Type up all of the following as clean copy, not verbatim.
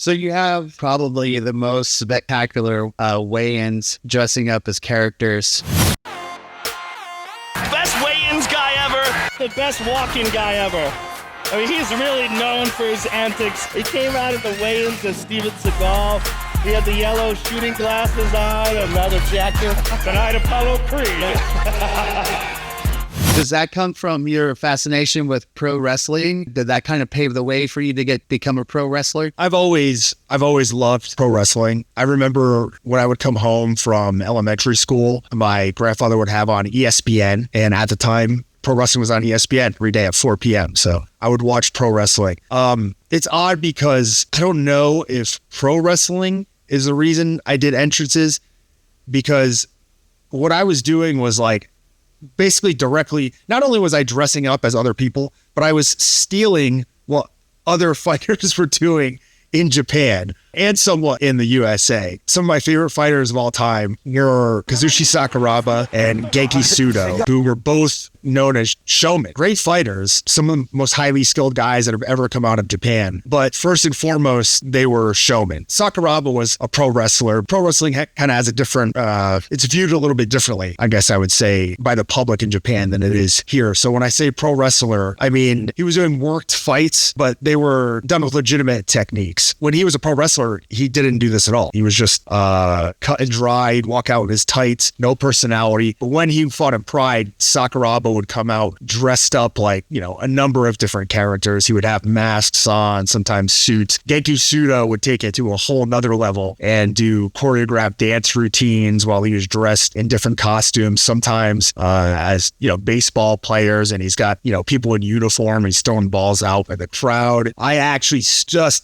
So you have probably the most spectacular weigh-ins dressing up as characters. Best weigh-ins guy ever. The best walking guy ever. I mean, he's really known for his antics. He came out at the weigh-ins as Steven Seagal. He had the yellow shooting glasses on, another jacket. Tonight, Apollo Creed. Does that come from your fascination with pro wrestling? Did that kind of pave the way for you to become a pro wrestler? I've always loved pro wrestling. I remember when I would come home from elementary school, my grandfather would have on ESPN, and at the time, pro wrestling was on ESPN every day at 4 p.m. So I would watch pro wrestling. It's odd because I don't know if pro wrestling is the reason I did entrances, because what I was doing was like basically directly, not only was I dressing up as other people, but I was stealing what other fighters were doing in Japan and somewhat in the USA. Some of my favorite fighters of all time are Kazushi Sakuraba and Genki Sudo, who were both known as showmen. Great fighters, some of the most highly skilled guys that have ever come out of Japan. But first and foremost, they were showmen. Sakuraba was a pro wrestler. Pro wrestling kind of has a different, it's viewed a little bit differently, I guess I would say, by the public in Japan than it is here. So when I say pro wrestler, I mean, he was doing worked fights, but they were done with legitimate techniques. When he was a pro wrestler, he didn't do this at all. He was just cut and dried, walk out in his tights, no personality. But when he fought in Pride, Sakuraba would come out dressed up like, a number of different characters. He would have masks on, sometimes suits. Genki Sudo would take it to a whole nother level and do choreographed dance routines while he was dressed in different costumes, sometimes as, baseball players. And he's got, people in uniform. He's throwing balls out at the crowd. I actually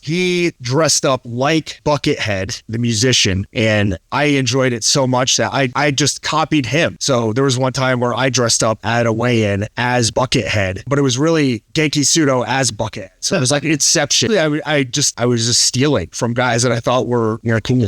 he dressed up like Buckethead, the musician, and I enjoyed it so much that I just copied him. So there was one time where I dressed up at a weigh-in as Buckethead, but it was really Genki Sudo as Buckethead. So it was like Inception. I was just stealing from guys that I thought were cool.